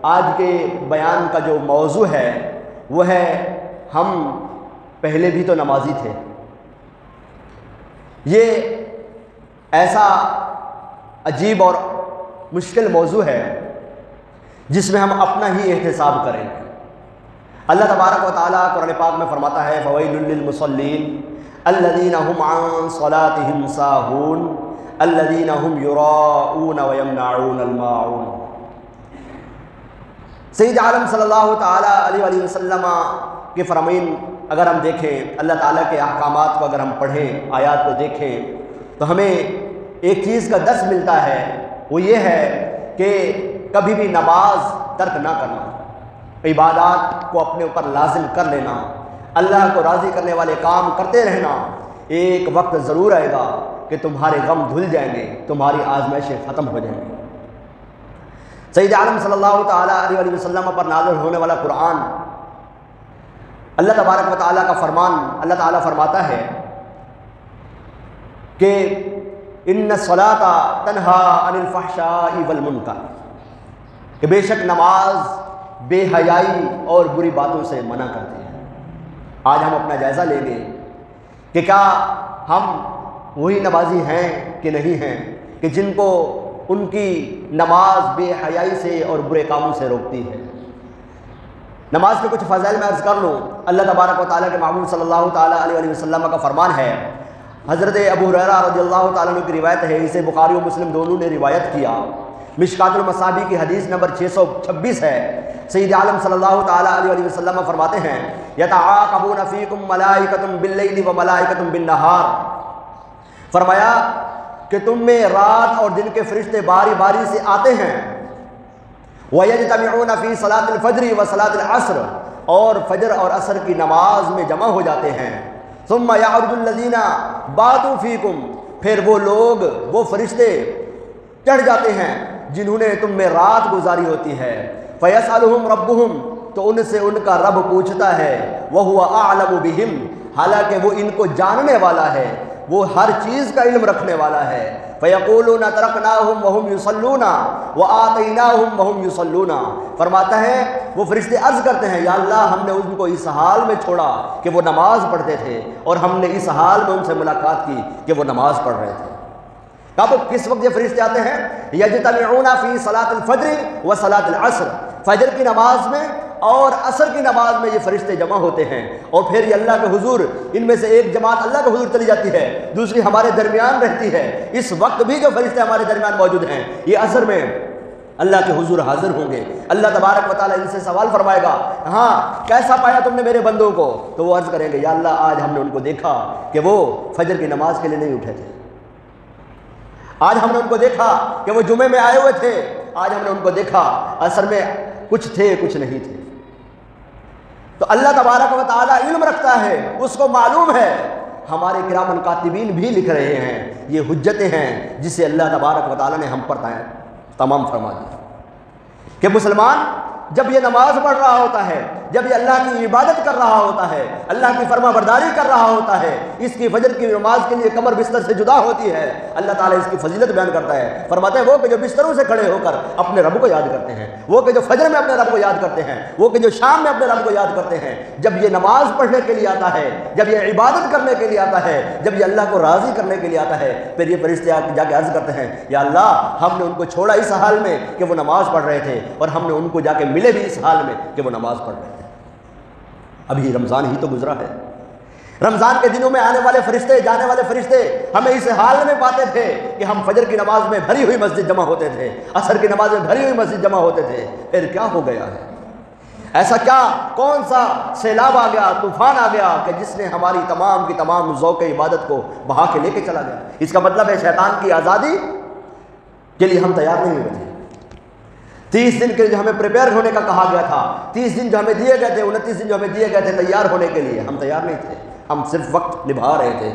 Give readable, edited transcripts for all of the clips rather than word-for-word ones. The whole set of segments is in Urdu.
آج کے بیان کا جو موضوع ہے وہ ہے ہم پہلے بھی تو نمازی تھے۔ یہ ایسا عجیب اور مشکل موضوع ہے جس میں ہم اپنا ہی احتساب کریں گے۔ اللہ تبارک و تعالیٰ قرآن پاک میں فرماتا ہے فویل للمصلین الذین هم عن صلاتهم ساہون الذین هم یراؤون ویمنعون الماعون۔ سید عالم صلی اللہ تعالیٰ علیہ وسلم کے فرامین اگر ہم دیکھیں، اللہ تعالیٰ کے احکامات کو اگر ہم پڑھیں، آیات کو دیکھیں، تو ہمیں ایک چیز کا درس ملتا ہے، وہ یہ ہے کہ کبھی بھی نماز ترک نہ کرنا، عبادات کو اپنے اوپر لازم کر لینا، اللہ کو راضی کرنے والے کام کرتے رہنا۔ ایک وقت ضرور آئے گا کہ تمہارے غم دھل جائیں گے، تمہاری آزمائشیں ختم ہو جائیں گی۔ سید عالم صلی اللہ تعالیٰ علیہ وسلم پر نازل ہونے والا قرآن، اللہ تبارک و تعالیٰ کا فرمان، اللہ تعالیٰ فرماتا ہے کہ ان الصلاۃ تنہا عن الفحشاء والمنکر، کہ بے شک نماز بے حیائی اور بری باتوں سے منع کرتی ہے۔ آج ہم اپنا جائزہ لیں گے کہ کیا ہم وہی نمازی ہیں کہ نہیں ہیں کہ جن کو ان کی نماز بے حیائی سے اور برے کاموں سے روکتی ہے۔ نماز کے کچھ فضائل میں عرض کر لوں۔ اللہ تبارک و تعالیٰ کے محبوب صلی اللہ تعالیٰ علیہ وسلم کا فرمان ہے، حضرت ابو ہریرہ رضی اللہ تعالیٰ عنہ کی روایت ہے، اسے بخاری و مسلم دونوں نے روایت کیا، مشکات المصابیح کی حدیث نمبر 626 ہے۔ سید عالم صلی اللہ تعالیٰ علیہ وسلم فرماتے ہیں یتعاقبون فیکم ملائکۃ باللیل و ملائکۃ بالنہار، فرمایا کہ تم میں رات اور دن کے فرشتے باری باری سے آتے ہیں، وَيَجْتَمِعُونَ فِي صَلَاةِ الْفَجْرِ وَصَلَاةِ الْعَصْرِ، اور فجر اور عصر کی نماز میں جمع ہو جاتے ہیں۔ ثُمَّ يَعْرُجُ الَّذِينَ بَاتُوا فِيكُمْ، پھر وہ لوگ، وہ فرشتے چڑھ جاتے ہیں جنہوں نے تم میں رات گزاری ہوتی ہے، فَيَسْأَلُهُمْ رَبُّهُمْ، تو ان سے ان کا رب پوچھتا ہے، وَهُوَ أَعْلَمُ بِهِمْ، حالانکہ وہ ان کو جاننے والا ہے، وہ ہر چیز کا علم رکھنے والا ہے۔ فَيَقُولُونَ تَرَكْنَاهُمْ وَهُمْ يُصَلُّونَ وَآتَيْنَاهُمْ وَهُمْ يُصَلُّونَ، فرماتا ہے وہ فرشتے عرض کرتے ہیں یا اللہ ہم نے ان کو اس حال میں چھوڑا کہ وہ نماز پڑھتے تھے، اور ہم نے اس حال میں ان سے ملاقات کی کہ وہ نماز پڑھ رہے تھے۔ کب کس وقت یہ فرشتے آتے ہیں؟ یجتمعون فی صلاۃ الفجر و صلاۃ العصر، فجر کی نماز میں اور عصر کی نماز میں یہ فرشتے جمع ہوتے ہیں، اور پھر یہ اللہ کے حضور، ان میں سے ایک جماعت اللہ کے حضور چلی جاتی ہے، دوسری ہمارے درمیان رہتی ہے۔ اس وقت بھی جو فرشتے ہمارے درمیان موجود ہیں، یہ عصر میں اللہ کے حضور حاضر ہوں گے۔ اللہ تبارک و تعالیٰ ان سے سوال فرمائے گا، ہاں کیسا پایا تم نے میرے بندوں کو؟ تو وہ عرض کریں گے یا اللہ آج ہم نے ان کو دیکھا کہ وہ فجر کی نماز کے لیے نہیں اٹھے تھے، آج ہم نے ان کو دیکھا کہ وہ جمعے میں آئے ہوئے تھے، آج ہم نے ان کو دیکھا عصر میں کچھ تھے کچھ نہیں تھے۔ تو اللہ تبارک و تعالیٰ علم رکھتا ہے، اس کو معلوم ہے، ہمارے کرام کاتبین بھی لکھ رہے ہیں، یہ حجتیں ہیں جسے اللہ تبارک و تعالیٰ نے ہم پر تمام فرما دیا کہ مسلمان جب یہ نماز پڑھ رہا ہوتا ہے، جب یہ اللہ کی عبادت کر رہا ہوتا ہے، اللہ کی فرما برداری کر رہا ہوتا ہے، اس کی فجر کی نماز کے لیے کمر بستر سے جدا ہوتی ہے، اللہ تعالیٰ اس کی فضیلت بیان کرتا ہے، فرماتا ہے وہ کہ جو بستروں سے کھڑے ہو کر اپنے رب کو یاد کرتے ہیں، وہ کہ جو فجر میں اپنے رب کو یاد کرتے ہیں، وہ کہ جو شام میں اپنے رب کو یاد کرتے ہیں، جب یہ نماز پڑھنے کے لیے آتا ہے، جب یہ عبادت کرنے کے لیے آتا ہے، جب یہ اللہ کو راضی کرنے کے لیے آتا ہے، پھر یہ فرشتے جا کے عرض کرتے ہیں یا اللہ ہم نے ان کو چھوڑا اس حال میں کہ وہ نماز پڑھ رہے تھے، اور ہم نے ان کو جا کے ملے بھی اس حال میں کہ وہ نماز پڑھ رہے تھے۔ ابھی رمضان ہی تو گزرا ہے، رمضان کے دنوں میں آنے والے فرشتے، جانے والے فرشتے ہمیں اس حال میں پاتے تھے کہ ہم فجر کی نماز میں بھری ہوئی مسجد جمع ہوتے تھے، عصر کی نماز میں بھری ہوئی مسجد جمع ہوتے تھے، پھر کیا ہو گیا ہے؟ ایسا کیا کون سا سیلاب آ گیا، طوفان آ گیا کہ جس نے ہماری تمام کی تمام ذوق عبادت کو بہا کے لے کے چلا گیا؟ اس کا مطلب ہے شیطان کی آزادی کے لیے ہم تیار نہیں ہوئے تھے۔ 30 دن کے لیے جو ہمیں پریپیئر ہونے کا کہا گیا تھا، 30 دن جو ہمیں دیے گئے تھے، 29 دن جو ہمیں دیے گئے تھے تیار ہونے کے لیے، ہم تیار نہیں تھے، ہم صرف وقت نبھا رہے تھے۔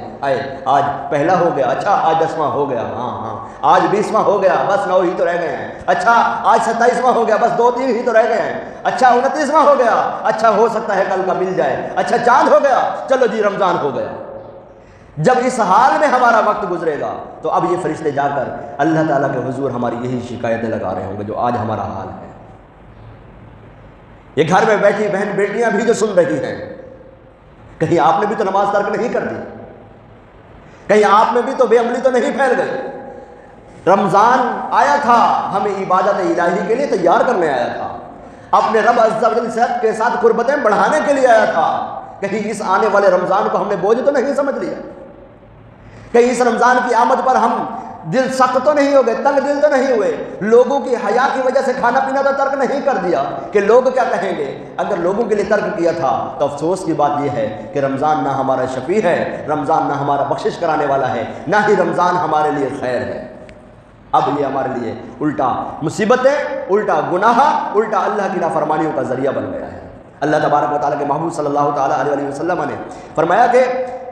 آج پہلا ہو گیا، اچھا آج 10واں ہو گیا، ہاں آج 20واں ہو گیا، بس 9 ہی تو رہ گئے ہیں، اچھا آج 27واں ہو گیا، بس 2-3 ہی تو رہ گئے ہیں، اچھا 29واں ہو گیا، اچھا ہو سکتا ہے کل کا مل جائے، اچھا چاند ہو گیا، چلو جی رمضان ہو گیا۔ جب اس حال میں ہمارا وقت گزرے گا تو اب یہ فرشتے جا کر اللہ تعالیٰ کے حضور ہماری یہی شکایتیں لگا رہے ہوں گے جو آج ہمارا حال ہے۔ یہ گھر میں بیٹھی بہن بیٹیاں بھی جو سن رہی ہیں، کہیں آپ نے بھی تو نماز ترک نہیں کر دی، کہیں آپ میں بھی تو بے عملی تو نہیں پھیل گئی؟ رمضان آیا تھا ہمیں عبادت الہی کے لیے تیار کرنے آیا تھا، اپنے رب عز و جل کے ساتھ قربتیں بڑھانے کے لیے آیا تھا۔ کہیں اس آنے والے رمضان کو ہم نے بوجھ تو نہیں سمجھ لیا؟ کہیں اس رمضان کی آمد پر ہم دل سخت تو نہیں ہو گئے، تنگ دل تو نہیں ہوئے؟ لوگوں کی حیا کی وجہ سے کھانا پینا تو ترک نہیں کر دیا کہ لوگ کیا کہیں گے؟ اگر لوگوں کے لیے ترک کیا تھا تو افسوس کی بات یہ ہے کہ رمضان نہ ہمارا شفیع ہے، رمضان نہ ہمارا بخشش کرانے والا ہے، نہ ہی رمضان ہمارے لیے خیر ہے۔ اب یہ ہمارے لیے الٹا مصیبتیں، الٹا گناہ، الٹا اللہ کی نافرمانیوں کا ذریعہ بن گیا ہے۔ اللہ تبارک و تعالیٰ کے محبوب صلی اللہ تعالیٰ علیہ وسلم نے فرمایا کہ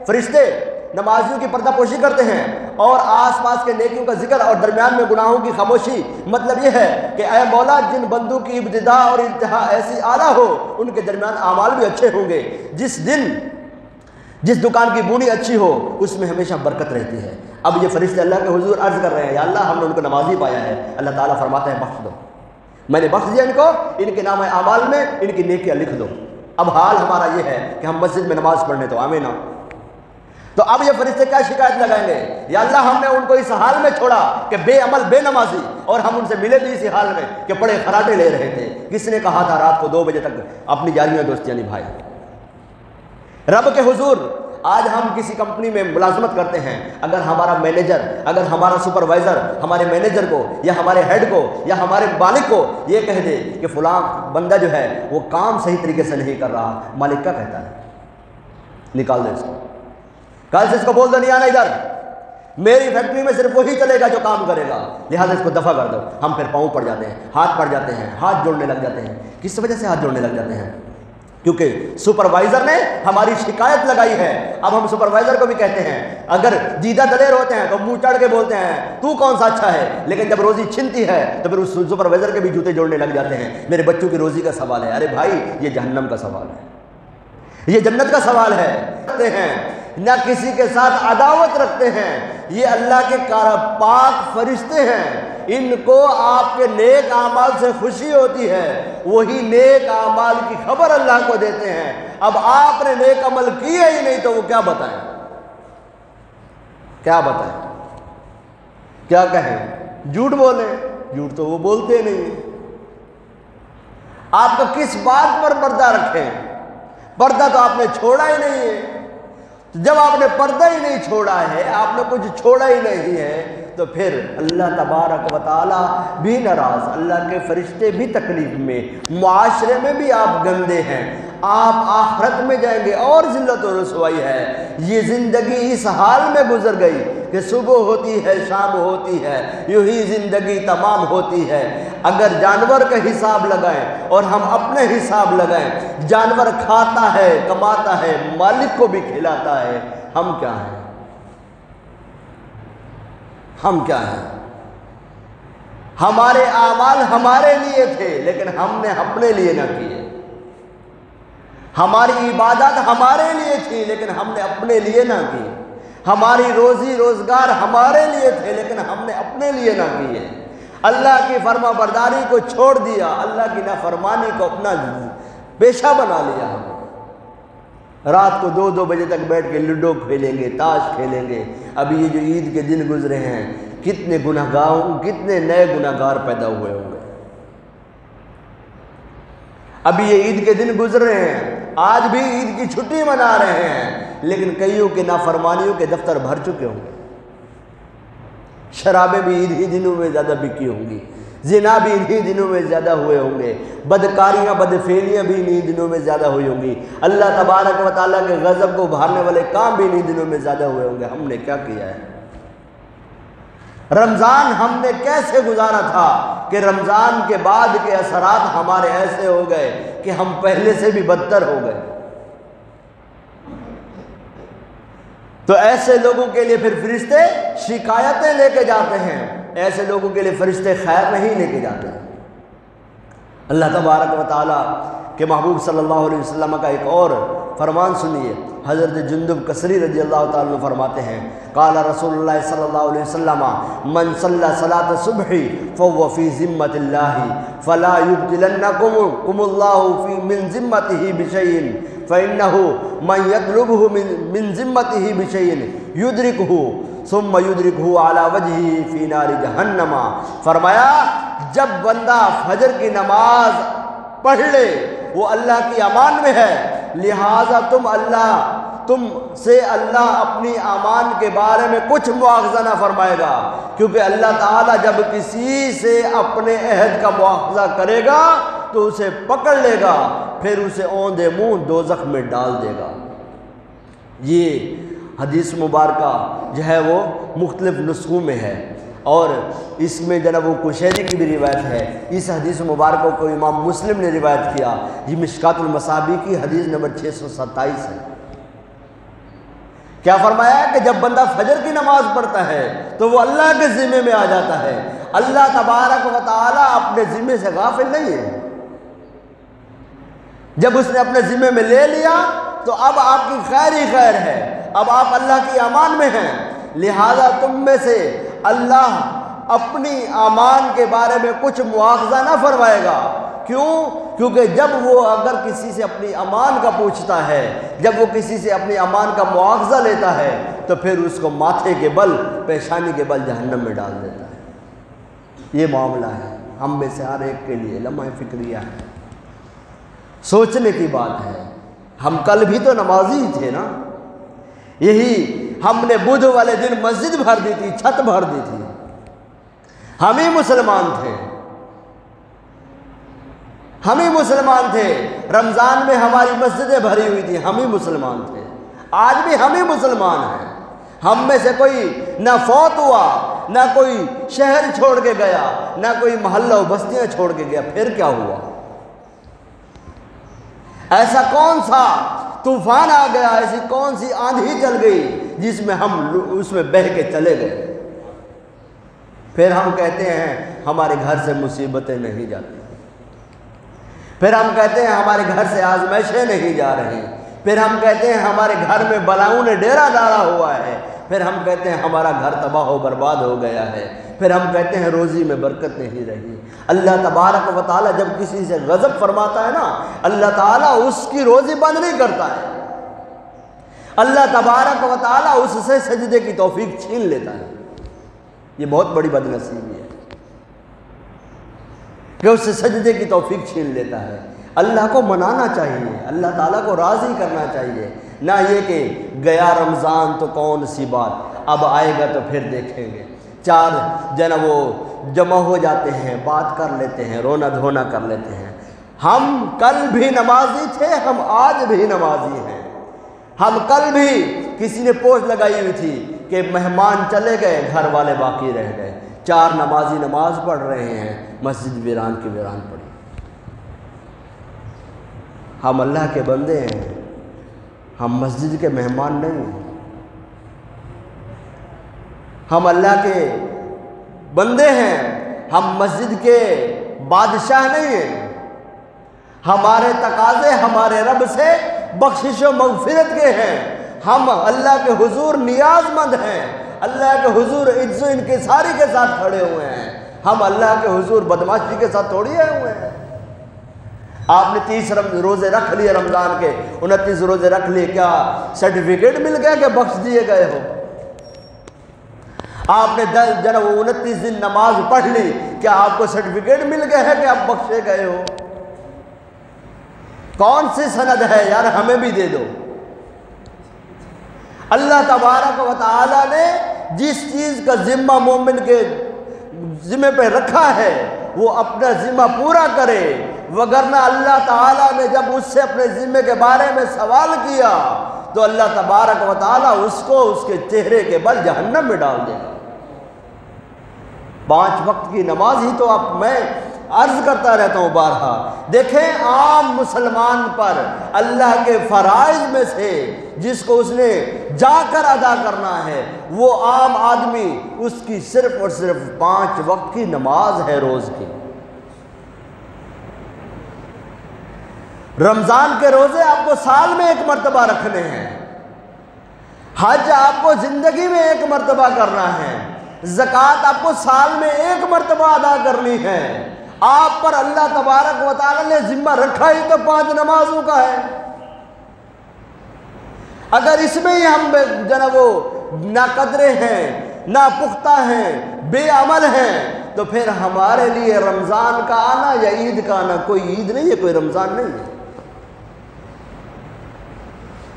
فرشتے نمازیوں کی پردہ پوشی کرتے ہیں اور آس پاس کے نیکیوں کا ذکر اور درمیان میں گناہوں کی خاموشی۔ مطلب یہ ہے کہ اے مولا، جن بندوں کی ابتدا اور انتہا ایسی اعلیٰ ہو ان کے درمیان اعمال بھی اچھے ہوں گے۔ جس دکان کی بونی اچھی ہو اس میں ہمیشہ برکت رہتی ہے۔ اب یہ فرشتے اللہ کے حضور عرض کر رہے ہیں، یا اللہ ہم نے ان کو نمازی پایا ہے۔ اللہ تعالیٰ فرماتے ہیں بخش دو، میں نے بخش دیا ان کو، ان کے نام اعمال میں ان کی نیکیاں لکھ دو۔ اب حال ہمارا یہ ہے کہ ہم مسجد میں نماز پڑھنے تو آمین نہ، تو اب یہ فرشتے کیا شکایت لگائیں گے؟ یا اللہ ہم نے ان کو اس حال میں چھوڑا کہ بے عمل بے نمازی، اور ہم ان سے ملے بھی اسی حال میں کہ بڑے خراٹے لے رہے تھے۔ کس نے کہا تھا رات کو 2 بجے تک اپنی یاریاں دوستیاں نبھائے؟ رب کے حضور آج ہم کسی کمپنی میں ملازمت کرتے ہیں، اگر ہمارا مینیجر، اگر ہمارا سپروائزر ہمارے مینیجر کو یا ہمارے ہیڈ کو یا ہمارے مالک کو یہ کہہ دے کہ فلاں بندہ جو ہے وہ کام صحیح طریقے سے نہیں کر رہا، مالک کیا کہتا ہے؟ نکال دو اس کو، کل سے اس کو بول دو نہیں آنا ادھر، میری فیکٹری میں صرف وہی چلے گا جو کام کرے گا، لہٰذا اس کو دفع کر دو۔ ہم پھر پاؤں پڑ جاتے ہیں، ہاتھ پڑ جاتے ہیں، ہاتھ جوڑنے لگ جاتے ہیں۔ کس وجہ سے ہاتھ جوڑنے لگ جاتے ہیں؟ کیونکہ سپروائزر نے ہماری شکایت لگائی ہے۔ اب ہم سپروائزر کو بھی کہتے ہیں، اگر جیدہ دلیر ہوتے ہیں تو منہ چڑھ کے بولتے ہیں تو کون سا اچھا ہے، لیکن جب روزی چھنتی ہے تو پھر اس سپروائزر کے بھی جوتے جوڑنے لگ جاتے ہیں۔ میرے بچوں کی روزی کا سوال ہے، ارے بھائی یہ جہنم کا سوال ہے، یہ جنت کا سوال ہے۔ نہ کسی کے ساتھ عداوت رکھتے ہیں، یہ اللہ کے پاک فرشتے ہیں، ان کو آپ کے نیک اعمال سے خوشی ہوتی ہے، وہی نیک اعمال کی خبر اللہ کو دیتے ہیں۔ اب آپ نے نیک عمل کیے ہی نہیں تو وہ کیا بتائیں، کیا بتائیں، کیا کہیں؟ جھوٹ بولیں؟ جھوٹ تو وہ بولتے نہیں ہیں۔ آپ کا کس بات پر پردہ رکھیں؟ پردہ تو آپ نے چھوڑا ہی نہیں ہے۔ جب آپ نے پردہ ہی نہیں چھوڑا ہے، آپ نے کچھ چھوڑا ہی نہیں ہے، تو پھر اللہ تبارک و تعالیٰ بھی ناراض، اللہ کے فرشتے بھی تکلیف میں، معاشرے میں بھی آپ گندے ہیں، آپ آخرت میں جائیں گے اور ذلت و رسوائی ہے۔ یہ زندگی اس حال میں گزر گئی کہ صبح ہوتی ہے شام ہوتی ہے، یوں ہی زندگی تمام ہوتی ہے۔ اگر جانور کا حساب لگائیں اور ہم اپنے حساب لگائیں، جانور کھاتا ہے، کماتا ہے، مالک کو بھی کھلاتا ہے، ہم کیا ہیں؟ ہم کیا ہیں؟ ہمارے اعمال ہمارے لیے تھے لیکن ہم نے اپنے لیے نہ کیے، ہماری عبادت ہمارے لیے تھی لیکن ہم نے اپنے لیے نہ کی، ہماری روزی روزگار ہمارے لیے تھے لیکن ہم نے اپنے لیے نہ کیے، اللہ کی فرما برداری کو چھوڑ دیا، اللہ کی نافرمانی کو اپنا پیشہ بنا لیا۔ ہم رات کو 2 بجے تک بیٹھ کے لوڈو کھیلیں گے، تاش کھیلیں گے۔ ابھی یہ جو عید کے دن گزرے ہیں، کتنے کتنے نئے گناہگار پیدا ہوئے ہوں گے۔ ابھی یہ عید کے دن گزر رہے ہیں، آج بھی عید کی چھٹی منا رہے ہیں، لیکن کئیوں کے نافرمانیوں کے دفتر بھر چکے ہوں گے۔ شرابیں بھی عید ہی دنوں میں زیادہ بکی ہوں گی، زنا بھی انہی دنوں میں زیادہ ہوئے ہوں گے، بدکاریاں بدفعلیاں بھی انہی دنوں میں زیادہ ہوئی ہوں گی، اللہ تبارک و تعالیٰ کے غضب کو ابھارنے والے کام بھی انہی دنوں میں زیادہ ہوئے ہوں گے۔ ہم نے کیا کیا ہے؟ رمضان ہم نے کیسے گزارا تھا کہ رمضان کے بعد کے اثرات ہمارے ایسے ہو گئے کہ ہم پہلے سے بھی بدتر ہو گئے۔ تو ایسے لوگوں کے لیے پھر فرشتے شکایتیں لے کے جاتے ہیں، ایسے لوگوں کے لیے فرشتے خیر نہیں لے کے جاتے ہیں۔ اللہ تبارک و تعالیٰ کے محبوب صلی اللہ علیہ وسلم کا ایک اور فرمان سنیے۔ حضرت جندب کثری رضی اللہ تعالیٰ عنہ فرماتے ہیں، قال رسول اللہ صلی اللہ علیہ وسلم من صلی صلاۃ الصبح فهو فی ذمۃ اللہ فلا یبدلنکم اللہ من ذمته بشیء فإنه من يطلبه من ذمته بشیء یدرکہ ثم یدرکہ علی وجہہ فی نار جہنم۔ فرمایا جب بندہ فجر کی نماز پڑھ لے وہ اللہ کی امان میں ہے، لہٰذا تم سے اللہ اپنی امان کے بارے میں کچھ مواخذہ نہ فرمائے گا، کیونکہ اللہ تعالیٰ جب کسی سے اپنے عہد کا مواخذہ کرے گا تو اسے پکڑ لے گا، پھر اسے اوندے منہ دوزخ میں ڈال دے گا۔ یہ حدیث مبارکہ جو ہے وہ مختلف نسخوں میں ہے، اور اس میں جناب وہ کشیری کی بھی روایت ہے۔ اس حدیث مبارکہ کو امام مسلم نے روایت کیا، یہ مشکات المصابیح کی حدیث نمبر 627 ہے۔ کیا فرمایا کہ جب بندہ فجر کی نماز پڑھتا ہے تو وہ اللہ کے ذمے میں آ جاتا ہے، اللہ تبارک و تعالیٰ اپنے ذمے سے غافل نہیں ہے۔ جب اس نے اپنے ذمے میں لے لیا تو اب آپ کی خیر ہی خیر ہے، اب آپ اللہ کی امان میں ہیں، لہذا تم میں سے اللہ اپنی امان کے بارے میں کچھ مواخذہ نہ فرمائے گا۔ کیوں؟ کیونکہ جب وہ اگر کسی سے اپنی امان کا پوچھتا ہے، جب وہ کسی سے اپنی امان کا مواخذہ لیتا ہے تو پھر اس کو ماتھے کے بل، پیشانی کے بل جہنم میں ڈال دیتا ہے۔ یہ معاملہ ہے ہم میں سے ہر ایک کے لیے لمحہ فکریہ ہے، سوچنے کی بات ہے۔ ہم کل بھی تو نمازی ہی تھے نا، یہی ہم نے بدھ والے دن مسجد بھر دی تھی، چھت بھر دی تھی، ہم ہی مسلمان تھے، ہم ہی مسلمان تھے۔ رمضان میں ہماری مسجدیں بھری ہوئی تھی، ہم ہی مسلمان تھے، آج بھی ہم ہی مسلمان ہیں۔ ہم میں سے کوئی نہ فوت ہوا، نہ کوئی شہر چھوڑ کے گیا، نہ کوئی محلہ و بستیاں چھوڑ کے گیا، پھر کیا ہوا؟ ایسا کون سا طوفان آ گیا، ایسی کون سی آندھی چل گئی جس میں ہم اس میں بہہ کے چلے گئے؟ پھر ہم کہتے ہیں ہمارے گھر سے مصیبتیں نہیں جاتی، پھر ہم کہتے ہیں ہمارے گھر سے آزمائشیں نہیں جا رہی، پھر ہم کہتے ہیں ہمارے گھر میں بلاؤں نے ڈیرا ڈالا ہوا ہے، پھر ہم کہتے ہیں ہمارا گھر تباہ و برباد ہو گیا ہے، پھر ہم کہتے ہیں روزی میں برکت نہیں رہی۔ اللہ تبارک و تعالیٰ جب کسی سے غضب فرماتا ہے نا، اللہ تعالیٰ اس کی روزی بند نہیں کرتا ہے، اللہ تبارک و تعالیٰ اس سے سجدے کی توفیق چھین لیتا ہے۔ یہ بہت بڑی بدنصیبی ہے کہ اس سے سجدے کی توفیق چھین لیتا ہے۔ اللہ کو منانا چاہیے، اللہ تعالیٰ کو راضی کرنا چاہیے، نہ یہ کہ گیا رمضان تو کون سی بات، اب آئے گا تو پھر دیکھیں گے۔ چار جناب وہ جمع ہو جاتے ہیں، بات کر لیتے ہیں، رونا دھونا کر لیتے ہیں۔ ہم کل بھی نمازی تھے، ہم آج بھی نمازی ہیں۔ ہم کل بھی کسی نے پوچھ لگائی ہوئی تھی کہ مہمان چلے گئے، گھر والے باقی رہ گئے۔ چار نمازی نماز پڑھ رہے ہیں، مسجد ویران کی ویران پڑی۔ ہم اللہ کے بندے ہیں، ہم مسجد کے مہمان نہیں ہیں، ہم اللہ کے بندے ہیں، ہم مسجد کے بادشاہ نہیں ہیں۔ ہمارے تقاضے ہمارے رب سے بخشش و مغفرت کے ہیں، ہم اللہ کے حضور نیاز مند ہیں، اللہ کے حضور عجز و انکساری کے ساتھ کھڑے ہوئے ہیں، ہم اللہ کے حضور بدماشی کے ساتھ تھوڑی آئے ہوئے ہیں۔ آپ نے 30 روزے رکھ لیے رمضان کے، 29 روزے رکھ لیے، کیا سرٹیفکیٹ مل گیا کہ بخش دیے گئے ہو؟ آپ نے 29 دن نماز پڑھ لی، کیا آپ کو سرٹیفکیٹ مل گیا ہے کہ آپ بخشے گئے ہو؟ کون سی سند ہے یار، ہمیں بھی دے دو۔ اللہ تبارک و تعالیٰ نے جس چیز کا ذمہ مومن کے ذمہ پہ رکھا ہے وہ اپنا ذمہ پورا کرے، وگرنہ اللہ تعالیٰ نے جب اس سے اپنے ذمے کے بارے میں سوال کیا تو اللہ تبارک و تعالیٰ اس کو اس کے چہرے کے بل جہنم میں ڈال دے گا۔ 5 وقت کی نماز ہی تو میں عرض کرتا رہتا ہوں بارہا، دیکھیں عام مسلمان پر اللہ کے فرائض میں سے جس کو اس نے جا کر ادا کرنا ہے، وہ عام آدمی اس کی صرف اور صرف 5 وقت کی نماز ہے روز کی۔ رمضان کے روزے آپ کو سال میں ایک مرتبہ رکھنے ہیں، حج آپ کو زندگی میں ایک مرتبہ کرنا ہے، زکوٰۃ آپ کو سال میں ایک مرتبہ ادا کرنی ہے۔ آپ پر اللہ تبارک و تعالی نے ذمہ رکھا ہی تو 5 نمازوں کا ہے۔ اگر اس میں ہی ہم جناب وہ ناقدرے ہیں، ناپختہ ہیں، بے عمل ہیں، تو پھر ہمارے لیے رمضان کا آنا یا عید کا آنا کوئی عید نہیں ہے، کوئی رمضان نہیں ہے،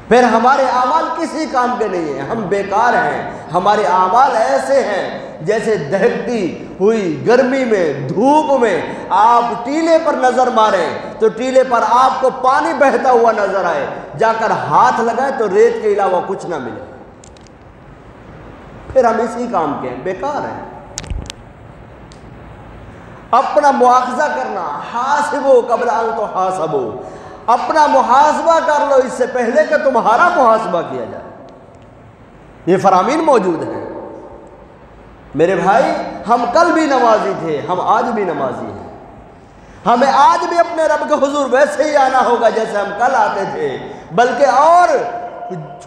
پھر ہمارے اعمال کسی کام کے نہیں ہیں، ہم بیکار ہیں۔ ہمارے اعمال ایسے ہیں جیسے دہکتی ہوئی گرمی میں، دھوپ میں آپ ٹیلے پر نظر ماریں تو ٹیلے پر آپ کو پانی بہتا ہوا نظر آئے، جا کر ہاتھ لگائیں تو ریت کے علاوہ کچھ نہ ملے، پھر ہم اسی کام کے ہیں، بیکار ہیں۔ اپنا مواخذہ کرنا، حاسبو قبل ان تحاسبو، اپنا محاسبہ کر لو اس سے پہلے کہ تمہارا محاسبہ کیا جائے، یہ فرامین موجود ہیں۔ میرے بھائی، ہم کل بھی نمازی تھے، ہم آج بھی نمازی ہیں، ہمیں آج بھی اپنے رب کے حضور ویسے ہی آنا ہوگا جیسے ہم کل آتے تھے، بلکہ اور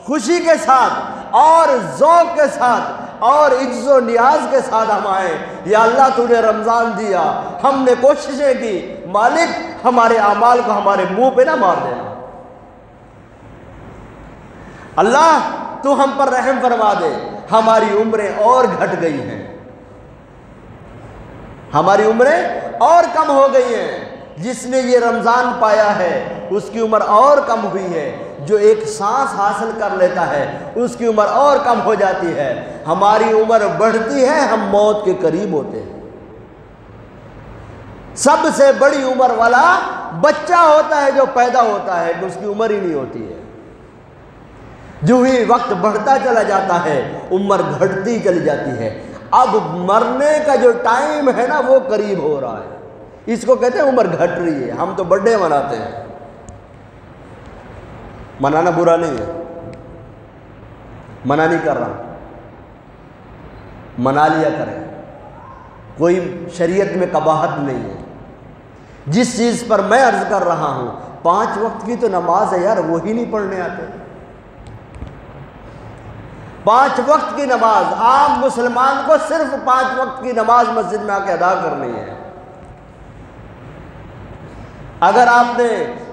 خوشی کے ساتھ اور ذوق کے ساتھ اور عجز و نیاز کے ساتھ ہم آئیں۔ یا اللہ تو نے رمضان دیا، ہم نے کوششیں کی، مالک ہمارے اعمال کو ہمارے منہ پہ نہ مار دینا، اللہ تو ہم پر رحم فرما دے۔ ہماری عمریں اور گھٹ گئی ہیں، ہماری عمریں اور کم ہو گئی ہیں۔ جس نے یہ رمضان پایا ہے اس کی عمر اور کم ہوئی ہے، جو ایک سانس حاصل کر لیتا ہے اس کی عمر اور کم ہو جاتی ہے۔ ہماری عمر بڑھتی ہے، ہم موت کے قریب ہوتے ہیں۔ سب سے بڑی عمر والا بچہ ہوتا ہے جو پیدا ہوتا ہے، کہ اس کی عمر ہی نہیں ہوتی ہے۔ جو ہی وقت بڑھتا چلا جاتا ہے عمر گھٹتی چلی جاتی ہے۔ اب مرنے کا جو ٹائم ہے نا وہ قریب ہو رہا ہے، اس کو کہتے ہیں عمر گھٹ رہی ہے۔ ہم تو برتھ ڈے مناتے ہیں، منانا برا نہیں ہے، منع نہیں کر رہا، منا لیا کریں، کوئی شریعت میں قباحت نہیں ہے۔ جس چیز پر میں عرض کر رہا ہوں، 5 وقت کی تو نماز ہے یار، وہی نہیں پڑھنے آتے۔ 5 وقت کی نماز، عام مسلمان کو صرف 5 وقت کی نماز مسجد میں آ کے ادا کرنی ہے۔ اگر آپ نے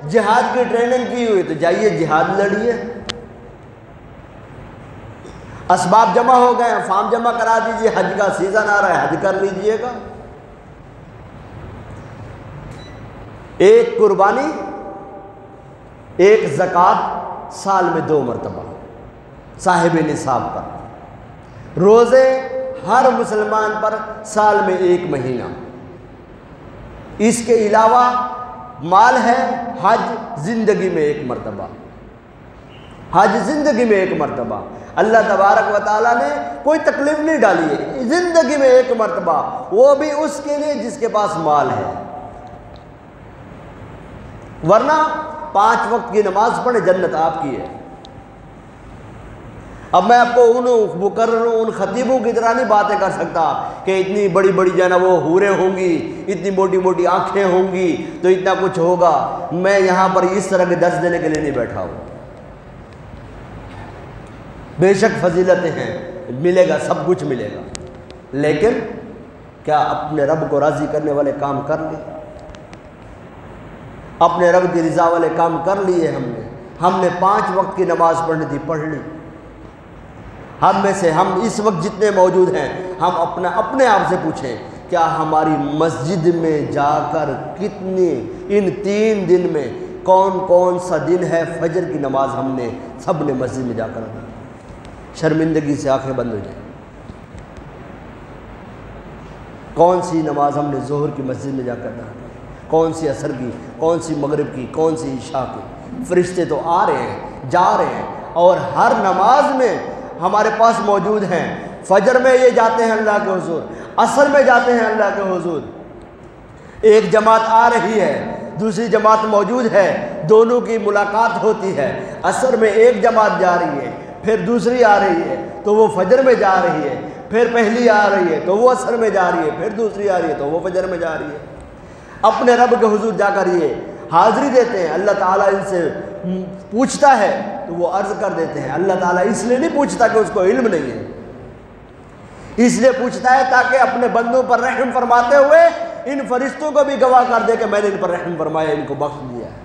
جہاد کی ٹریننگ کی ہوئی تو جائیے جہاد لڑیے، اسباب جمع ہو گئے ہیں، فارم جمع کرا دیجئے، حج کا سیزن آ رہا ہے، حج کر لیجئے گا۔ ایک قربانی، ایک زکوٰۃ سال میں 2 مرتبہ صاحب نصاب پر، روزے ہر مسلمان پر سال میں 1 مہینہ، اس کے علاوہ مال ہے، حج زندگی میں 1 مرتبہ، حج زندگی میں 1 مرتبہ۔ اللہ تبارک و تعالیٰ نے کوئی تکلیف نہیں ڈالی ہے، زندگی میں 1 مرتبہ، وہ بھی اس کے لیے جس کے پاس مال ہے، ورنہ 5 وقت کی نماز پڑھے، جنت آپ کی ہے۔ اب میں آپ کو ان مقرروں، ان خطیبوں کی طرح نہیں باتیں کر سکتا کہ اتنی بڑی بڑی جو ہے نا وہ حوریں ہوں گی، اتنی موٹی موٹی آنکھیں ہوں گی تو اتنا کچھ ہوگا۔ میں یہاں پر اس طرح کے درس دینے کے لیے نہیں بیٹھا ہوں۔ بے شک فضیلتیں ہیں، ملے گا، سب کچھ ملے گا، لیکن کیا اپنے رب کو راضی کرنے والے کام کر لیے؟ اپنے رب کی رضا والے کام کر لیے ہم نے 5 وقت کی نماز پڑھنی تھی، پڑھ لی۔ ہم میں سے، ہم اس وقت جتنے موجود ہیں، ہم اپنے آپ سے پوچھیں، کیا ہماری مسجد میں جا کر کتنی، ان 3 دن میں کون کون سا دن ہے فجر کی نماز ہم نے سب نے مسجد میں جا کر ادا؟ شرمندگی سے آنکھیں بند ہو جائیں۔ کون سی نماز ہم نے ظہر کی مسجد میں جا کر ادا، کون سی عصر کی، کون سی مغرب کی، کون سی عشاء کی؟ فرشتے تو آ رہے ہیں، جا رہے ہیں، اور ہر نماز میں ہمارے پاس موجود ہیں۔ فجر میں یہ جاتے ہیں اللہ کے حضور، عصر میں جاتے ہیں اللہ کے حضور۔ ایک جماعت آ رہی ہے، دوسری جماعت موجود ہے، دونوں کی ملاقات ہوتی ہے۔ عصر میں ایک جماعت جا رہی ہے، پھر دوسری آ رہی ہے تو وہ فجر میں جا رہی ہے، پھر پہلی آ رہی ہے تو وہ عصر میں جا رہی ہے، پھر دوسری آ رہی ہے تو وہ فجر میں جا رہی ہے۔ اپنے رب کے حضور جا کر یہ حاضری دیتے ہیں، اللہ تعالیٰ ان سے پوچھتا ہے تو وہ عرض کر دیتے ہیں۔ اللہ تعالیٰ اس لیے نہیں پوچھتا کہ اس کو علم نہیں ہے، اس لیے پوچھتا ہے تاکہ اپنے بندوں پر رحم فرماتے ہوئے ان فرشتوں کو بھی گواہ کر دے کہ میں نے ان پر رحم فرمایا، ان کو بخش دیا ہے۔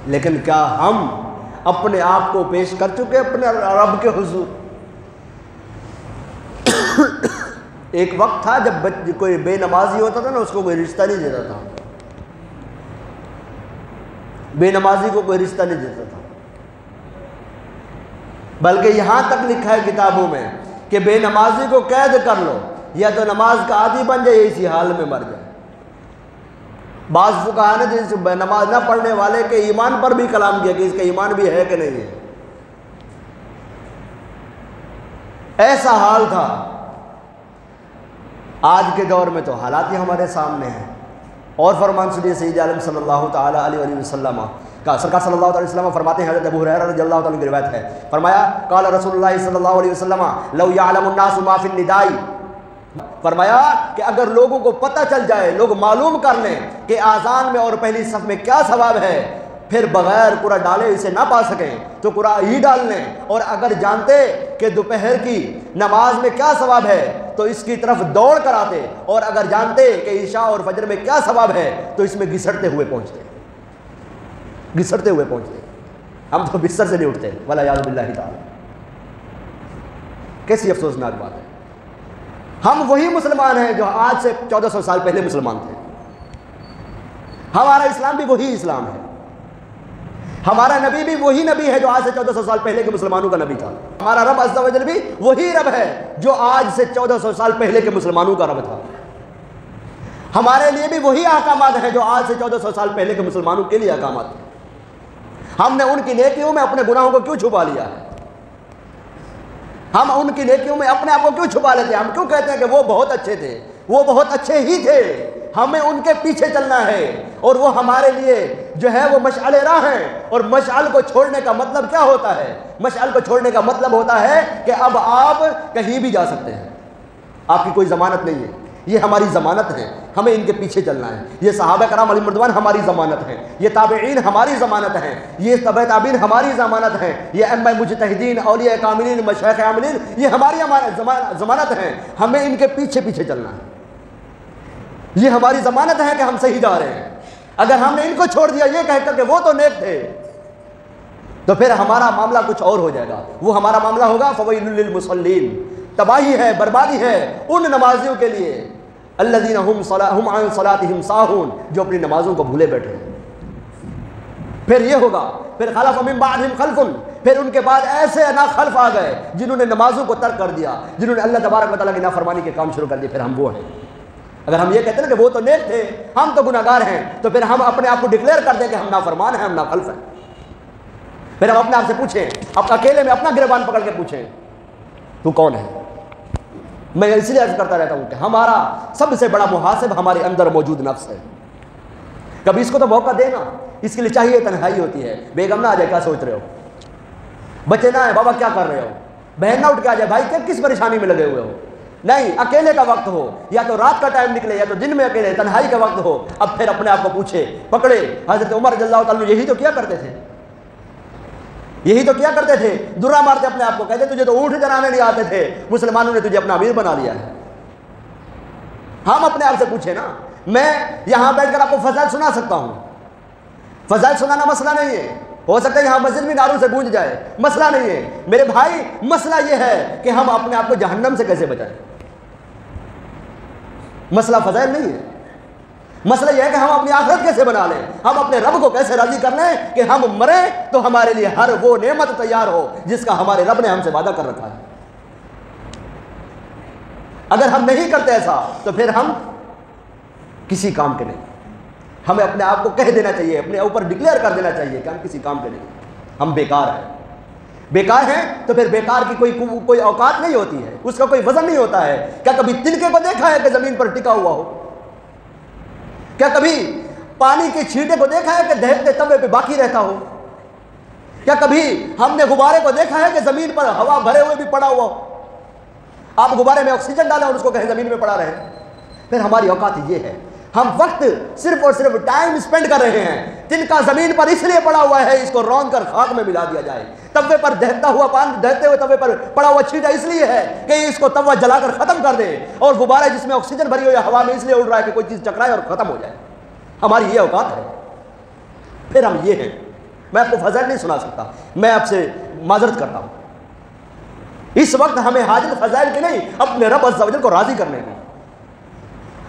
لیکن کیا ہم اپنے آپ کو پیش کر چکے اپنے رب کے حضور؟ ایک وقت تھا جب کوئی بے نمازی ہوتا تھا نا، اس کو کوئی رشتہ نہیں دیتا تھا، بے نمازی کو کوئی رشتہ نہیں دیتا تھا، بلکہ یہاں تک لکھا ہے کتابوں میں کہ بے نمازی کو قید کر لو، یا تو نماز کا عادی بن جائے یا اسی حال میں مر جائے۔ بعض فقہا نے جس نماز نہ پڑھنے والے کے ایمان پر بھی کلام کیا کہ اس کا ایمان بھی ہے کہ نہیں ہے۔ ایسا حال تھا۔ آج کے دور میں تو حالات ہی ہمارے سامنے ہیں۔ اور فرمان سنیے سید عالم صلی اللہ تعالیٰ علیہ وسلم کا، سرکار صلی اللہ علیہ وسلم فرماتے ہیں، حضرت ابو ہریرہ رضی اللہ تعالیٰ کی روایت ہے، فرمایا قال رسول اللہ صلی اللہ علیہ وسلم لو یعلم الناس ما فی النداء، فرمایا کہ اگر لوگوں کو پتہ چل جائے، لوگ معلوم کر لیں کہ آذان میں اور پہلی صف میں کیا ثواب ہے، پھر بغیر قرآن ڈالے اسے نہ پا سکیں تو قرآن ہی ڈال لیں، اور اگر جانتے کہ دوپہر کی نماز میں کیا ثواب ہے تو اس کی طرف دوڑ کر آتے، اور اگر جانتے کہ عشاء اور فجر میں کیا ثواب ہے تو اس میں گھسٹتے ہوئے پہنچتے، گھسٹتے ہوئے پہنچتے۔ ہم تو بستر سے نہیں اٹھتے، والعیاذ باللہ تعالی۔ کیسی افسوسناک بات ہے۔ ہم وہی مسلمان ہیں جو آج سے 1400 سال پہلے مسلمان تھے۔ ہمارا اسلام بھی وہی اسلام ہے، ہمارا نبی بھی وہی نبی ہے جو آج سے 1400 سال پہلے کے مسلمانوں کا نبی تھا، ہمارا رب عز و جل بھی وہی رب ہے جو آج سے 1400 سال پہلے کے مسلمانوں کا رب تھا۔ ہمارے لیے بھی وہی احکامات ہیں جو آج سے 1400 سال پہلے کے مسلمانوں کے لیے احکامات ہیں۔ ہم نے ان کی نیکیوں میں اپنے گناہوں کو کیوں چھپا لیا ہے؟ ہم ان کی نیکیوں میں اپنے آپ کو کیوں چھپا لیتے ہیں؟ ہم کیوں کہتے ہیں کہ وہ بہت اچھے تھے، وہ بہت اچھے ہی تھے، ہمیں ان کے پیچھے چلنا ہے، اور وہ ہمارے لیے جو ہے وہ مشعل راہ ہیں۔ اور مشعل کو چھوڑنے کا مطلب کیا ہوتا ہے؟ مشعل کو چھوڑنے کا مطلب ہوتا ہے کہ اب آپ کہیں بھی جا سکتے ہیں، آپ کی کوئی ضمانت نہیں ہے۔ یہ ہماری ضمانت ہے، ہمیں ان کے پیچھے چلنا ہے۔ یہ صحابہ کرام علیہم رضوان ہماری ضمانت ہیں، یہ تابعین ہماری ضمانت ہیں، یہ تبع تابعین ہماری ضمانت ہیں، یہ ائمہ مجتہدین، اولیاء کاملین، مشائخ عاملین، یہ ہماری ضمانت ہیں۔ ہمیں ان کے پیچھے پیچھے چلنا ہے، یہ ہماری ضمانت ہے کہ ہم صحیح جا رہے ہیں۔ اگر ہم نے ان کو چھوڑ دیا یہ کہہ کر کہ وہ تو نیک تھے، تو پھر ہمارا معاملہ کچھ اور ہو جائے گا۔ وہ ہمارا معاملہ ہوگا فویل للمصلین، تباہی ہے، بربادی ہے ان نمازیوں کے لیے، الذین هم عن صلاتهم ساہون، جو اپنی نمازوں کو بھولے بیٹھے ہیں۔ پھر یہ ہوگا، پھر خلف من بعدهم خلف، پھر ان کے بعد ایسے نا خلف آ گئے جنہوں نے نمازوں کو ترک کر دیا، جنہوں نے اللہ تبارک و تعالیٰ کی نافرمانی کے کام شروع کر دیے، پھر ہم وہ ہیں۔ اگر ہم یہ کہتے ہیں کہ وہ تو نیک تھے، ہم تو گناہگار ہیں، تو پھر ہم اپنے آپ کو ڈکلیئر کر دیں کہ ہم نافرمان ہیں، ہم ناخلف ہیں۔ پھر ہم اپنے آپ سے پوچھیں، اب اکیلے میں اپنا گریبان پکڑ کے پوچھیں تو کون ہے؟ میں اس لیے عرض کرتا رہتا ہوں کہ ہمارا سب سے بڑا محاسب ہمارے اندر موجود نفس ہے۔ کبھی اس کو تو موقع دینا، اس کے لیے چاہیے تنہائی ہوتی ہے۔ بیگم نہ آ جائے، کیا سوچ رہے ہو؟ بچے نہ آئے، بابا کیا کر رہے ہو؟ بہن نہ اٹھ کے آ جائے، بھائی کس پریشانی میں لگے ہوئے ہو؟ نہیں، اکیلے کا وقت ہو، یا تو رات کا ٹائم نکلے یا تو دن میں اکیلے، تنہائی کا وقت ہو، اب پھر اپنے آپ کو پوچھے، پکڑے۔ حضرت عمر رضی اللہ تعالیٰ یہی تو کیا کرتے تھے، یہی تو کیا کرتے تھے، درہ مارتے اپنے آپ کو، کہتے تجھے تو اونٹ چرانے نہیں آتے تھے، مسلمانوں نے تجھے اپنا امیر بنا لیا ہے۔ ہم اپنے آپ سے پوچھیں نا۔ میں یہاں بیٹھ کر آپ کو فضائل سنا سکتا ہوں، فضائل سنانا مسئلہ نہیں ہے، ہو سکتا ہے یہاں مسجد میں نعروں سے گونج جائے، مسئلہ نہیں ہے میرے بھائی۔ مسئلہ یہ ہے کہ ہم اپنے آپ کو جہنم سے کیسے بچائیں۔ مسئلہ فضائل نہیں ہے، مسئلہ یہ ہے کہ ہم اپنی آخرت کیسے بنا لیں، ہم اپنے رب کو کیسے راضی کر لیں کہ ہم مریں تو ہمارے لیے ہر وہ نعمت تیار ہو جس کا ہمارے رب نے ہم سے وعدہ کر رکھا ہے۔ اگر ہم نہیں کرتے ایسا تو پھر ہم کسی کام کے نہیں۔ ہمیں اپنے آپ کو کہہ دینا چاہیے، اپنے اوپر ڈکلیئر کر دینا چاہیے کہ ہم کسی کام کے نہیں، ہم بیکار ہیں۔ بیکار ہیں تو پھر بیکار کی کوئی اوقات نہیں ہوتی ہے، اس کا کوئی وزن نہیں ہوتا ہے۔ کیا کبھی تنکے کو دیکھا ہے کہ زمین پر ٹکا ہوا ہو؟ کیا کبھی پانی کے چھینٹے کو دیکھا ہے کہ دہتے توے پہ باقی رہتا ہو؟ کیا کبھی ہم نے غبارے کو دیکھا ہے کہ زمین پر ہوا بھرے ہوئے بھی پڑا ہوا ہو؟ آپ غبارے میں آکسیجن ڈالیں اور اس کو کہیں زمین میں پڑا رہے۔ پھر ہماری اوقات یہ ہے، ہم وقت صرف اور صرف ٹائم اسپینڈ کر رہے ہیں. تنکا زمین پر اس لیے پڑا ہوا ہے اس کو رون کر خاک میں ملا دیا جائے. توے پر دہتے ہوئے توے پر پڑا ہوا چھینٹا اس لیے ہے کہ اس کو توا جلا کر ختم کر دے. اور غبارہ جس میں آکسیجن بھری ہوئی ہوا میں اس لیے اڑ رہا ہے کہ کوئی چیز ٹکرائے اور ختم ہو جائے. ہماری یہ اوقات ہے. پھر ہم یہ ہیں. میں آپ کو فضائل نہیں سنا سکتا, میں آپ سے معذرت کرتا ہوں. اس وقت ہمیں حاجت فضائل کی نہیں, اپنے رب عز و جل کو راضی کرنے کی.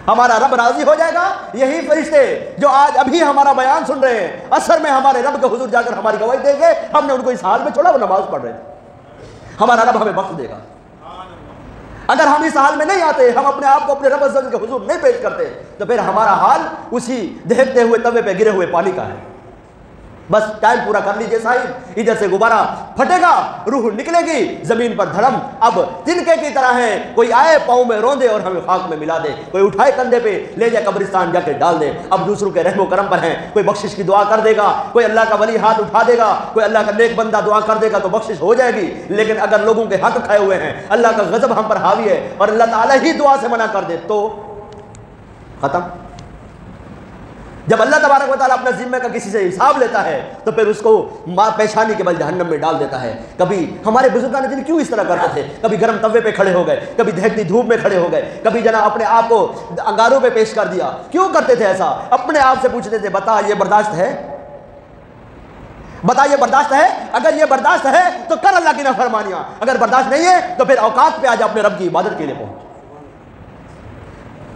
ہمارا رب راضی ہو جائے گا. یہی فرشتے جو آج ابھی ہمارا بیان سن رہے ہیں اثر میں ہمارے رب کے حضور جا کر ہماری گواہی دیں گے ہم نے ان کو اس حال میں چھوڑا وہ نماز پڑھ رہے تھے. ہمارا رب ہمیں وقت دے گا. اگر ہم اس حال میں نہیں آتے, ہم اپنے آپ کو اپنے رب عز و جل کے حضور نہیں پیش کرتے, تو پھر ہمارا حال اسی دہتے ہوئے توے پہ گرے ہوئے پانی کا ہے. بس ٹائم پورا کر لیجئے صاحب. ادھر سے غبارہ پھٹے گا, روح نکلے گی, زمین پر دھڑم اب تنکے کی طرح ہے. کوئی آئے پاؤں میں روندے اور ہمیں خاک میں ملا دے, کوئی اٹھائے کندھے پہ لے جائے قبرستان جا کے ڈال دے. اب دوسروں کے رحم و کرم پر ہیں, کوئی بخشش کی دعا کر دے گا, کوئی اللہ کا ولی ہاتھ اٹھا دے گا, کوئی اللہ کا نیک بندہ دعا کر دے گا تو بخشش ہو جائے گی. لیکن اگر لوگوں کے حق کھائے ہوئے ہیں, اللہ کا غضب ہم پر حاوی ہے اور اللہ تعالیٰ ہی دعا سے منع کر دے تو ختم. جب اللہ تبارک و تعالیٰ اپنا ذمہ کا کسی سے حساب لیتا ہے تو پھر اس کو پیشانی کے بل جہنم میں ڈال دیتا ہے. کبھی ہمارے بزرگان دین کیوں اس طرح کرتے تھے, کبھی گرم توے پہ کھڑے ہو گئے, کبھی دہکتی دھوپ میں کھڑے ہو گئے, کبھی جناب اپنے آپ کو انگاروں پہ پیش کر دیا. کیوں کرتے تھے ایسا؟ اپنے آپ سے پوچھتے تھے بتا یہ برداشت ہے, بتا یہ برداشت ہے؟ اگر یہ برداشت ہے تو کر اللہ کی نافرمانیاں, اگر برداشت نہیں ہے تو پھر اوقات پہ آ جا اپنے رب کی عبادت کے لیے پہنچ.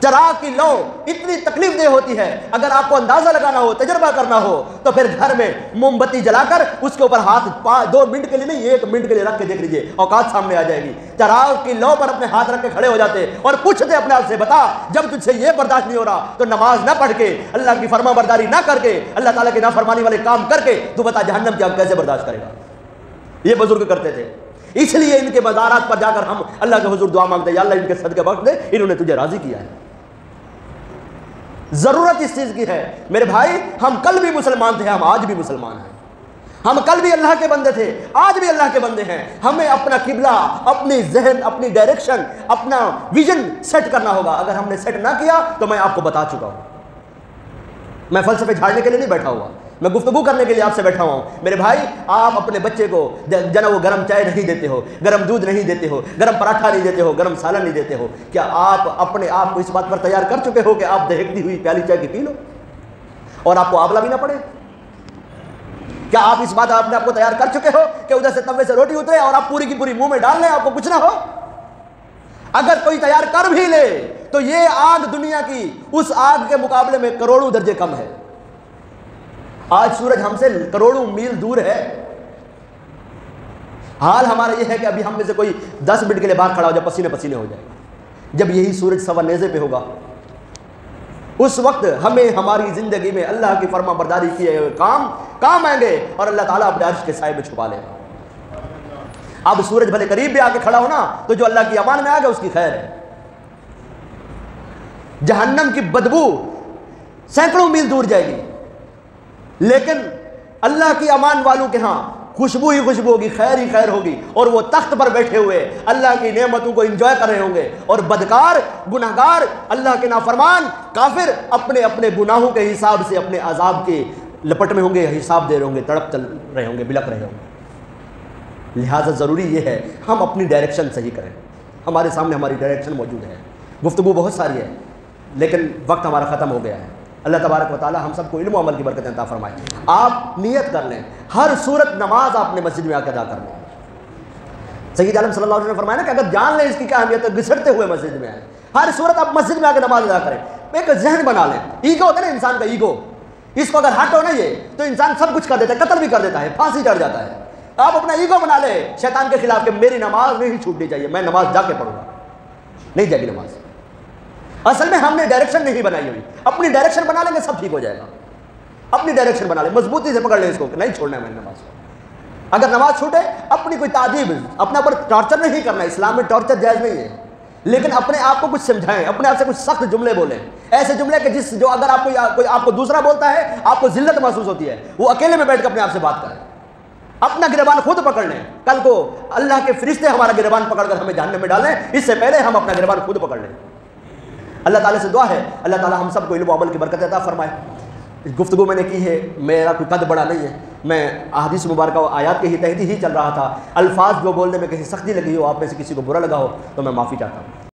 چراغ کی لو اتنی تکلیف دہ ہوتی ہے, اگر آپ کو اندازہ لگانا ہو, تجربہ کرنا ہو تو پھر گھر میں موم بتی جلا کر اس کے اوپر ہاتھ 2 منٹ کے لیے نہیں 1 منٹ کے لیے رکھ کے دیکھ لیجئے, اوقات سامنے آ جائے گی. چراغ کی لو پر اپنے ہاتھ رکھ کے کھڑے ہو جاتے اور پوچھتے اپنے آپ سے بتا جب تجھ سے یہ برداشت نہیں ہو رہا تو نماز نہ پڑھ کے, اللہ کی فرما برداری نہ کر کے, اللہ تعالیٰ کی نافرمانی والے کام کر کے تو بتا جہنم کی آپ کیسے برداشت کرے گا. یہ بزرگ کرتے تھے. اس لیے ان کے مزارات پر جا کر ہم اللہ کے حضور دعا مانگتے ہیں, یا اللہ ان کے صدقے بخش دے, انہوں نے تجھے راضی کیا ہے. ضرورت اس چیز کی ہے میرے بھائی. ہم کل بھی مسلمان تھے, ہم آج بھی مسلمان ہیں. ہم کل بھی اللہ کے بندے تھے, آج بھی اللہ کے بندے ہیں. ہمیں اپنا قبلہ, اپنی ذہن, اپنی ڈائریکشن, اپنا ویژن سیٹ کرنا ہوگا. اگر ہم نے سیٹ نہ کیا تو میں آپ کو بتا چکا ہوں. میں فلسفے جھاڑنے کے لیے نہیں بیٹھا ہوا, میں گفتگو کرنے کے لیے آپ سے بیٹھا ہوا ہوں. میرے بھائی آپ اپنے بچے کو جنا وہ گرم چائے نہیں دیتے ہو, گرم دودھ نہیں دیتے ہو, گرم پراٹھا نہیں دیتے ہو, گرم سالن نہیں دیتے ہو, کیا آپ اپنے آپ کو اس بات پر تیار کر چکے ہو کہ آپ دہکتی ہوئی پیالی چائے کی پی لو اور آپ کو آبلہ بھی نہ پڑے؟ کیا آپ اس بات اپنے آپ کو تیار کر چکے ہو کہ ادھر سے توے سے روٹی اترے اور آپ پوری کی پوری منہ میں ڈال لیں, آپ کو کچھ نہ ہو؟ اگر کوئی تیار کر بھی لے تو یہ آگ دنیا کی اس آگ کے مقابلے میں کروڑوں درجے کم ہے. آج سورج ہم سے کروڑوں میل دور ہے. حال ہمارا یہ ہے کہ ابھی ہم میں سے کوئی 10 منٹ کے لیے باہر کھڑا ہو جائے, پسینے پسینے ہو جائے. جب یہی سورج سوا نیزے پہ ہوگا اس وقت ہمیں ہماری زندگی میں اللہ کی فرما برداری کیے ہوئے کام آئیں گے اور اللہ تعالیٰ اپنے عرش کے سائے میں چھپا لے گا. اب سورج بھلے قریب بھی آ کے کھڑا ہونا تو جو اللہ کی امان میں آ گیا اس کی خیر ہے. جہنم کی بدبو سینکڑوں میل دور جائے گی, لیکن اللہ کی امان والوں کے ہاں خوشبو ہی خوشبو ہوگی, خیر ہی خیر ہوگی, اور وہ تخت پر بیٹھے ہوئے اللہ کی نعمتوں کو انجوائے کر رہے ہوں گے. اور بدکار, گناہگار, اللہ کے نافرمان, کافر اپنے اپنے گناہوں کے حساب سے اپنے عذاب کے لپٹ میں ہوں گے, حساب دے رہے ہوں گے, تڑپ چل رہے ہوں گے, بلک رہے ہوں گے. لہٰذا ضروری یہ ہے ہم اپنی ڈائریکشن صحیح کریں. ہمارے سامنے ہماری ڈائریکشن موجود ہے, گفتگو بہت ساری ہے لیکن وقت ہمارا ختم ہو گیا ہے. اللہ تبارک و تعالی ہم سب کو علم و عمل کی برکت عطا فرمائے. آپ نیت کر لیں, ہر صورت نماز آپ نے مسجد میں آ کے ادا کر لیں. سید عالم صلی اللہ علیہ وسلم نے فرمایا نا کہ اگر جان لیں اس کی کیا اہمیت ہے, گھسٹتے ہوئے مسجد میں آئیں. ہر صورت آپ مسجد میں آ کے نماز ادا کریں. ایک ذہن بنا لیں. ایگو ہوتا ہے نا انسان کا, ایگو, اس کو اگر ہٹ ہو نا یہ تو انسان سب کچھ کر دیتا ہے, قتل بھی کر دیتا ہے, پھانسی چڑھ جاتا ہے. آپ اپنا ایگو بنا لیں شیطان کے خلاف کہ میری نماز نہیں چھوٹنی چاہیے, میں نماز جا کے پڑھوں گا. نہیں جائے گی نماز. اصل میں ہم نے ڈائریکشن نہیں بنائی ہوئی. اپنی ڈائریکشن بنا لیں گے سب ٹھیک ہو جائے گا. اپنی ڈائریکشن بنا لیں, مضبوطی سے پکڑ لیں اس کو کہ نہیں چھوڑنا ہے میں نے نماز کو. اگر نماز چھوٹے اپنی کوئی تعجیب, اپنے اوپر ٹارچر نہیں کرنا. اسلام میں ٹارچر جائز نہیں ہے, لیکن اپنے آپ کو کچھ سمجھائیں, اپنے آپ سے کچھ سخت جملے بولیں, ایسے جملے کہ جو اگر آپ کوئی آپ کو دوسرا بولتا ہے آپ کو ذلت محسوس ہوتی ہے, وہ اکیلے میں بیٹھ کے اپنے آپ سے بات کریں. اپنا گریبان خود پکڑ لیں. کل کو اللہ کے فرشتے ہمارا گریبان پکڑ کر ہمیں جہنم میں ڈالیں, اس سے پہلے ہم اپنا گریبان خود پکڑ لیں. اللہ تعالیٰ سے دعا ہے اللہ تعالیٰ ہم سب کو علم و عمل کی برکت عطا فرمائے۔ گفتگو میں نے کی ہے، میرا کوئی قد بڑا نہیں ہے، میں احادیث مبارکہ و آیات کے ہی تحت ہی چل رہا تھا، الفاظ جو بولنے میں کہیں سختی لگی ہو، آپ میں سے کسی کو برا لگا ہو تو میں معافی چاہتا ہوں۔